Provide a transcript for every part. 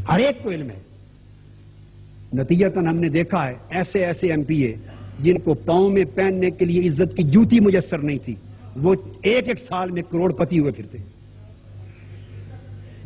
ہر ایک کو علم ہے. نتیجتاً ہم نے دیکھا ہے ایسے ایسے ایم پی اے جن کو پاؤں میں پہننے کے لیے عزت کی جوتی میسر نہیں تھی، وہ ایک ایک سال میں کروڑ پتی ہوئے پھرتے.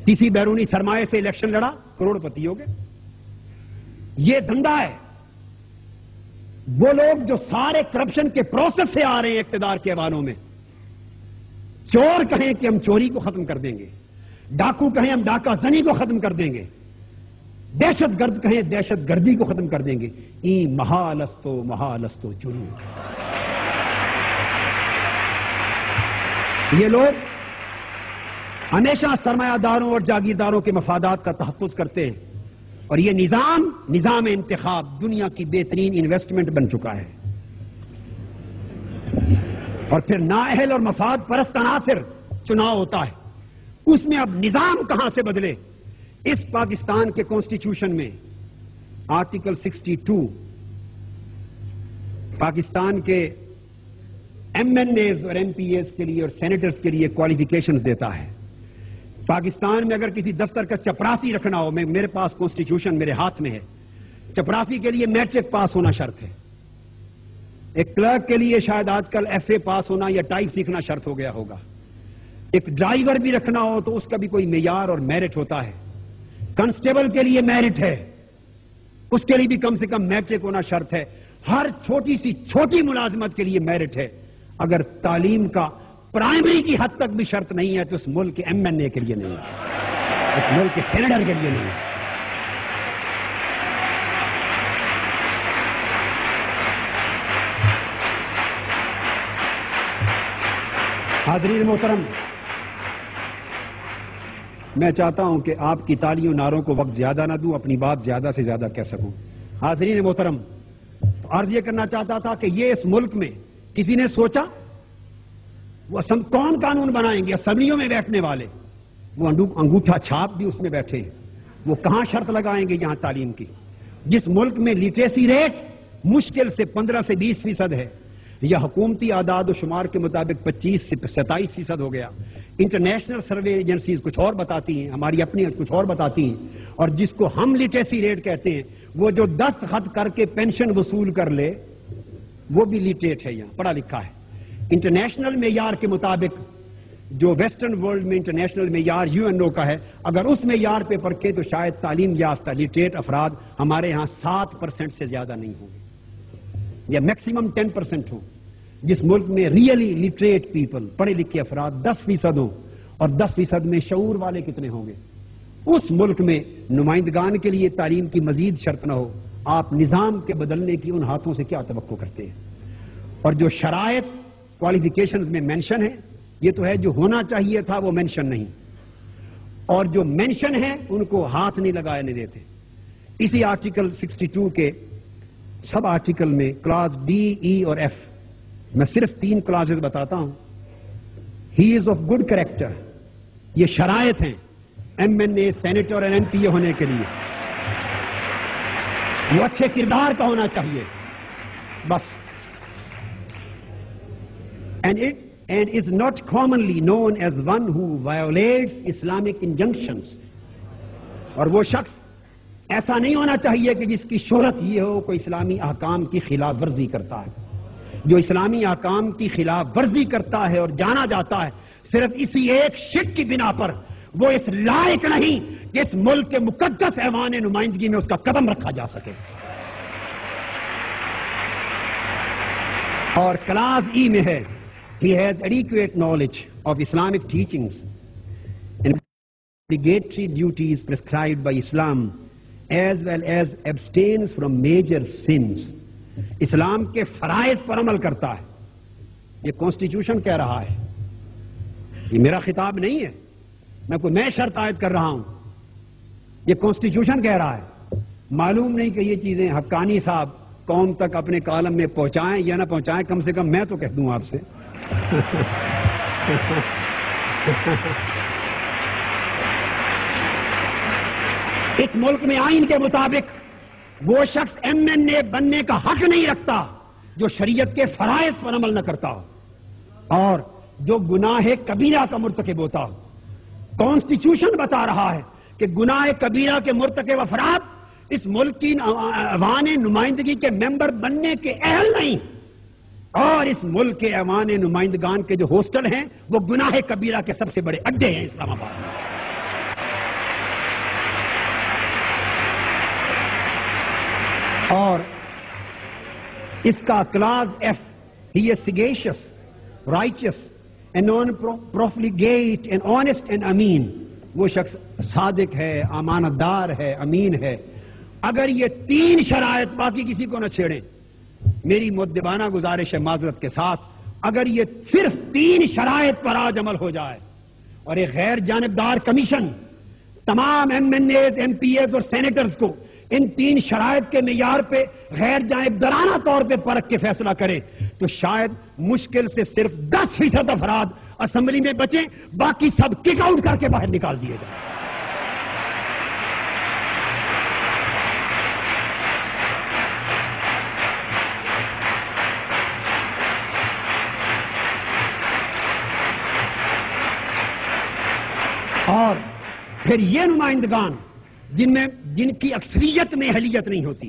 کسی بیرونی سرمایہ سے الیکشن لڑا، کروڑ پتی ہو گئے. یہ دھندا ہے. وہ لوگ جو سارے کرپشن کے پروسیس سے آ رہے ہیں اقتدار کے حوالوں میں، چور کہیں کہ ہم چوری کو ختم کر دیں گے، ڈاکو کہیں ہم ڈاکہ زنی کو ختم کر دیں گے، دہشت گرد کہیں دہشت گردی کو ختم کر دیں گے. محالستو جنون. یہ لوگ ہمیشہ سرمایہ داروں اور جاگیرداروں کے مفادات کا تحفظ کرتے ہیں، اور یہ نظام انتخاب دنیا کی بہترین انویسٹمنٹ بن چکا ہے. اور پھر نااہل اور مفاد پرست عناصر چناؤ ہوتا ہے، اس میں اب نظام کہاں سے بدلے. اس پاکستان کے کانسٹیٹیوشن میں آرٹیکل 62 پاکستان کے ایم این ایز اور ایم پی ایز کے لیے اور سینیٹرز کے لیے کوالیفیکیشنز دیتا ہے. پاکستان میں اگر کسی دفتر کا چپراسی رکھنا ہو، میرے پاس کانسٹیٹیوشن میرے ہاتھ میں ہے، چپراسی کے لیے میٹرک پاس ہونا شرط ہے. ایک کلرک کے لیے شاید آج کل ایف اے پاس ہونا یا ٹائپ سیکھنا شرط ہو گیا ہوگا. ایک ڈرائیور بھی رکھنا ہو تو اس کا بھی کوئی معیار اور میرٹ ہوتا ہے. کنسٹیبل کے لیے میرٹ ہے، اس کے لیے بھی کم سے کم میٹرک ہونا شرط ہے. ہر چھوٹی سی چھوٹی ملازمت کے لیے میرٹ ہے. اگر تعلیم کا پرائمری کی حد تک بھی شرط نہیں ہے تو اس ملک کے ایم این اے کے لیے نہیں ہے، اس ملک کے سینیٹر کے لیے نہیں ہے. حاضرین محترم، میں چاہتا ہوں کہ آپ کی تالیوں نعروں کو وقت زیادہ نہ دوں، اپنی بات زیادہ سے زیادہ کہہ سکوں. حاضرین محترم، عرض یہ کرنا چاہتا تھا کہ یہ اس ملک میں کسی نے سوچا وہ کون قانون بنائیں گے؟ اسمبلیوں میں بیٹھنے والے، وہ انگوٹھا چھاپ بھی اس میں بیٹھے ہیں، وہ کہاں شرط لگائیں گے یہاں تعلیم کی؟ جس ملک میں لٹریسی ریٹ مشکل سے 15 سے 20% ہے، یا حکومتی اعداد و شمار کے مطابق 25 سے 27% ہو گیا. انٹرنیشنل سروے ایجنسیز کچھ اور بتاتی ہیں، ہماری اپنی کچھ اور بتاتی ہیں. اور جس کو ہم لٹریسی ریٹ کہتے ہیں، وہ جو دستخط کر کے پینشن وصول کر لے وہ بھی لٹریٹ ہے، یہاں پڑھا لکھا ہے. انٹرنیشنل معیار کے مطابق جو ویسٹرن ورلڈ میں انٹرنیشنل معیار UN کا ہے، اگر اس معیار پہ پرکھے تو شاید تعلیم یافتہ لٹریٹ افراد ہمارے ہاں 7% سے زیادہ نہیں ہوں گے، یا میکسیمم 10% ہوں. جس ملک میں ریئلی لٹریٹ پیپل، پڑھے لکھے افراد 10% ہوں، اور 10% میں شعور والے کتنے ہوں گے؟ اس ملک میں نمائندگان کے لیے تعلیم کی مزید شرط نہ ہو. آپ نظام کے بدلنے کی ان ہاتھوں سے کیا توقع کرتے ہیں؟ اور جو شرائط کوالیفیکیشنز میں مینشن ہے، یہ تو ہے جو ہونا چاہیے تھا وہ مینشن نہیں، اور جو مینشن ہے ان کو ہاتھ نہیں لگانے دیتے. اسی آرٹیکل 62 کے سب آرٹیکل میں کلاس ڈی، ای اور ایف، میں صرف 3 کلاسز بتاتا ہوں. ہی از آف گڈ کریکٹر، یہ شرائط ہیں ایم این اے، سینیٹر اور ایم پی اے ہونے کے لیے. وہ اچھے کردار کا ہونا چاہیے بس. and is not commonly known as one who violates Islamic injunctions. اور وہ شخص ایسا نہیں ہونا چاہیے کہ جس کی شہرت یہ ہو کوئی اسلامی احکام کی خلاف ورزی کرتا ہے. جو اسلامی احکام کی خلاف ورزی کرتا ہے اور جانا جاتا ہے صرف اسی ایک شک کی بنا پر، وہ اس لائق نہیں کہ اس ملک کے مقدس ایوان نمائندگی میں اس کا قدم رکھا جا سکے. اور کلاس ای میں ہے he has adequate knowledge of Islamic teachings and obligatory duties prescribed by Islam as well as abstains from major sins. اسلام کے فرائض پر عمل کرتا ہے. یہ کانسٹیٹیوشن کہہ رہا ہے، یہ میرا خطاب نہیں ہے، میں کوئی میں شرط عائد کر رہا ہوں، یہ کانسٹیٹیوشن کہہ رہا ہے. معلوم نہیں کہ یہ چیزیں حقانی صاحب قوم تک اپنے کالم میں پہنچائیں یا نہ پہنچائیں، کم سے کم میں تو کہہ دوں آپ سے. اس ملک میں آئین کے مطابق وہ شخص ایم این اے بننے کا حق نہیں رکھتا جو شریعت کے فرائض پر عمل نہ کرتا ہو اور جو گناہ کبیرہ کا مرتکب ہوتا ہو. کانسٹیٹیوشن بتا رہا ہے کہ گناہ کبیرہ کے مرتکب افراد اس ملک کی ایوان نمائندگی کے ممبر بننے کے اہل نہیں، اور اس ملک کے ایوان نمائندگان کے جو ہاسٹل ہیں وہ گناہ کبیرہ کے سب سے بڑے اڈے ہیں اسلام آباد میں۔ اور اس کا class F, he is sagacious, righteous and non profligate and honest and امین، وہ شخص صادق ہے، امانت دار ہے، امین ہے۔ اگر یہ تین شرائط، باقی کسی کو نہ چھیڑیں، میری مؤدبانہ گزارش ہے معذرت کے ساتھ، اگر یہ صرف تین شرائط پر آج عمل ہو جائے اور ایک غیر جانبدار کمیشن تمام MNAs, MPAs اور سینیٹرز کو ان تین شرائط کے معیار پہ غیر جانبدارانہ طور پہ پرکھ کے فیصلہ کرے تو شاید مشکل سے صرف 10% افراد اسمبلی میں بچیں، باقی سب کک آؤٹ کر کے باہر نکال دیے جائیں۔ اور پھر یہ نمائندگان جن کی اکثریت میں اہلیت نہیں ہوتی،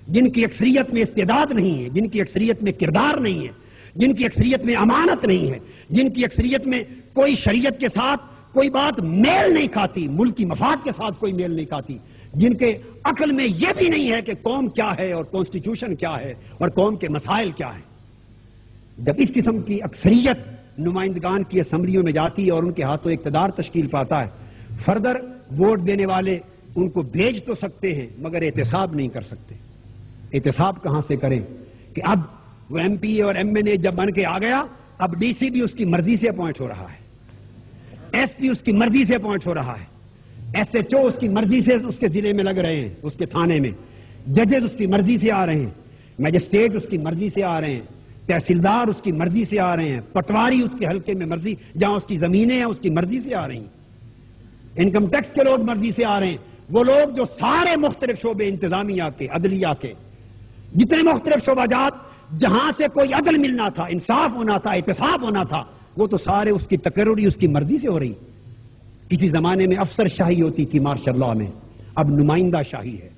جن کی اکثریت میں استعداد نہیں ہے، جن کی اکثریت میں کردار نہیں ہے، جن کی اکثریت میں امانت نہیں ہے، جن کی اکثریت میں کوئی شریعت کے ساتھ کوئی بات میل نہیں کھاتی، ملکی مفاد کے ساتھ کوئی میل نہیں کھاتی، جن کے عقل میں یہ بھی نہیں ہے کہ قوم کیا ہے اور کانسٹیٹیوشن کیا ہے اور قوم کے مسائل کیا ہیں۔ جب اس قسم کی اکثریت نمائندگان کی اسمبلیوں میں جاتی ہے اور ان کے ہاتھوں اقتدار تشکیل پاتا ہے، فردر ووٹ دینے والے ان کو بھیج تو سکتے ہیں مگر احتساب نہیں کر سکتے۔ احتساب کہاں سے کریں کہ اب وہ ایم پی اور ایم این اے جب بن کے آ گیا، اب ڈی سی بھی اس کی مرضی سے اپوائنٹ ہو رہا ہے، ایس پی اس کی مرضی سے اپوائنٹ ہو رہا ہے، ایس ایچ او اس کی مرضی سے اس کے ضلع میں لگ رہے ہیں، اس کے تھانے میں، ججز اس کی مرضی سے آ رہے ہیں، میجسٹریٹ اس کی مرضی سے آ رہے ہیں، تحصیلدار اس کی مرضی سے آ رہے ہیں، پٹواری اس کے حلقے میں مرضی، جہاں اس کی زمینیں ہیں اس کی مرضی سے آ رہی ہیں، انکم ٹیکس کے لوگ مرضی سے آ رہے ہیں، وہ لوگ جو سارے مختلف شعبے انتظامیہ کے، عدلیہ کے، جتنے مختلف شعبہ جات جہاں سے کوئی عدل ملنا تھا، انصاف ہونا تھا، احتساب ہونا تھا، وہ تو سارے اس کی تقرری اس کی مرضی سے ہو رہی۔ کسی زمانے میں افسر شاہی ہوتی تھی مارشل لاء میں، اب نمائندہ شاہی ہے،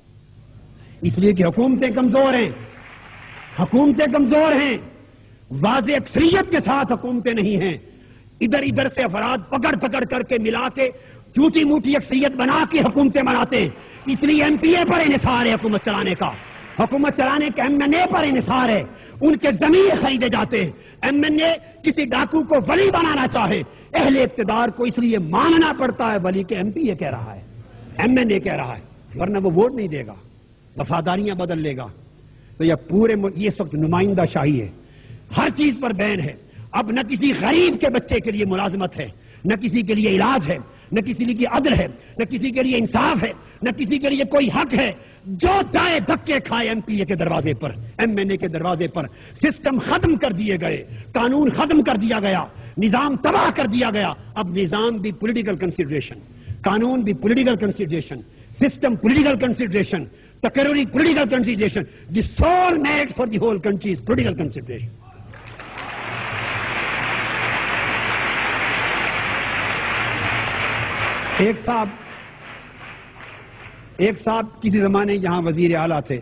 اس لیے کہ حکومتیں کمزور ہیں، حکومتیں کمزور ہیں، واضح اکثریت کے ساتھ حکومتیں نہیں ہیں، ادھر ادھر سے افراد پکڑ پکڑ کر کے ملا کے چھوٹی موٹی اکثریت بنا کے حکومتیں بناتے ہیں، اس لیے ایم پی اے پر انحصار ہے حکومت چلانے کا، حکومت چلانے کے ایم این اے پر انحصار ہے، ان کے زمین خریدے جاتے ہیں، ایم این اے کسی ڈاکو کو ولی بنانا چاہے اہل اقتدار کو اس لیے ماننا پڑتا ہے ولی کے ایم پی اے کہہ رہا ہے، ایم این اے کہہ رہا ہے، ورنہ وہ ووٹ نہیں دے گا، وفاداریاں بدل لے گا۔ تو یہ پورے یہ وقت نمائندہ شاہی ہے، ہر چیز پر بین ہے، اب نہ کسی غریب کے بچے کے لیے ملازمت ہے، نہ کسی کے لیے علاج ہے، نہ کسی کے لیے عدل ہے، نہ کسی کے لیے انصاف ہے، نہ کسی کے لیے کوئی حق ہے، جو چاہے دھکے کھائے ایم پی اے کے دروازے پر، ایم این اے کے دروازے پر، سسٹم ختم کر دیے گئے، قانون ختم کر دیا گیا، نظام تباہ کر دیا گیا، اب نظام بھی پولیٹیکل کنسیڈریشن، قانون بھی political consideration, system political consideration, تقرری political consideration, the civil merit for the whole country is political consideration. ایک صاحب کسی زمانے جہاں وزیر اعلیٰ تھے،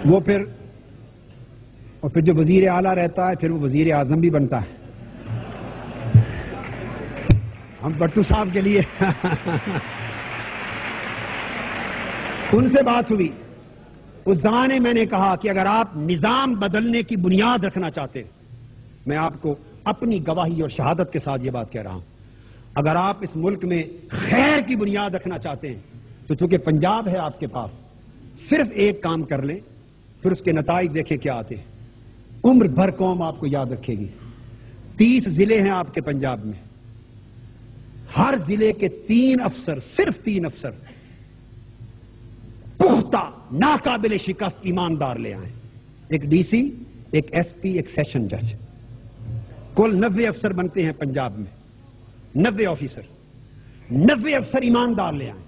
وہ پھر جو وزیر اعلیٰ رہتا ہے پھر وہ وزیر اعظم بھی بنتا ہے۔ ہم بٹو صاحب کے لیے ان سے بات ہوئی، اس زمانے میں نے کہا کہ اگر آپ نظام بدلنے کی بنیاد رکھنا چاہتے ہیں، میں آپ کو اپنی گواہی اور شہادت کے ساتھ یہ بات کہہ رہا ہوں، اگر آپ اس ملک میں خیر کی بنیاد رکھنا چاہتے ہیں تو چونکہ پنجاب ہے آپ کے پاس، صرف ایک کام کر لیں، پھر اس کے نتائج دیکھیں کیا آتے ہیں، عمر بھر قوم آپ کو یاد رکھے گی۔ 30 ضلع ہیں آپ کے پنجاب میں، ہر ضلع کے 3 افسر، صرف 3 افسر پختہ ناقابل شکست ایماندار لے آئیں، ایک ڈی سی، ایک ایس پی، ایک سیشن جج، کل 90 افسر بنتے ہیں پنجاب میں، 90 آفیسر، 90 افسر ایماندار لے آئیں،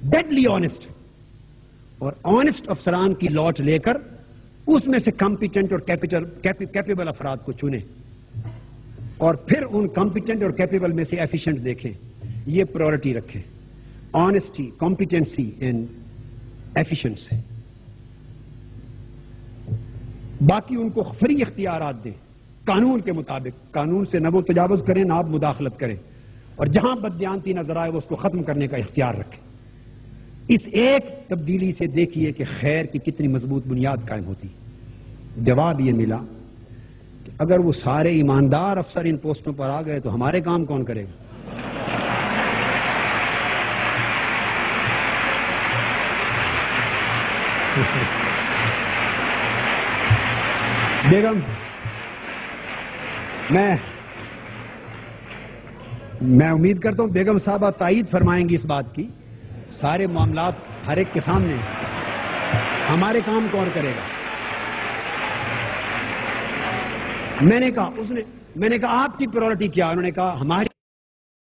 ڈیڈلی آنےسٹ، اور آنےسٹ افسران کی لاٹ لے کر اس میں سے کمپیٹنٹ اور کیپیبل افراد کو چنیں، اور پھر ان کمپیٹنٹ اور کیپیبل میں سے ایفیشینٹ دیکھیں. یہ پرائرٹی رکھیں. Honesty, competency and efficiency. باقی ان کو فری اختیارات دیں قانون کے مطابق. قانون سے نہ وہ تجاوز کریں نہ آپ مداخلت کریں، اور جہاں بددیانتی نظر آئے وہ اس کو ختم کرنے کا اختیار رکھیں. اس ایک تبدیلی سے دیکھیے کہ خیر کی کتنی مضبوط بنیاد قائم ہوتی. جواب یہ ملا کہ اگر وہ سارے ایماندار افسر ان پوسٹوں پر آ گئے تو ہمارے کام کون کرے گا؟ بیگم، میں امید کرتا ہوں بیگم صاحبہ تائید فرمائیں گی اس بات کی. سارے معاملات ہر ایک کے سامنے، ہمارے کام کون کرے گا؟ میں نے کہا آپ کی پرائرٹی کیا؟ انہوں نے کہا ہماری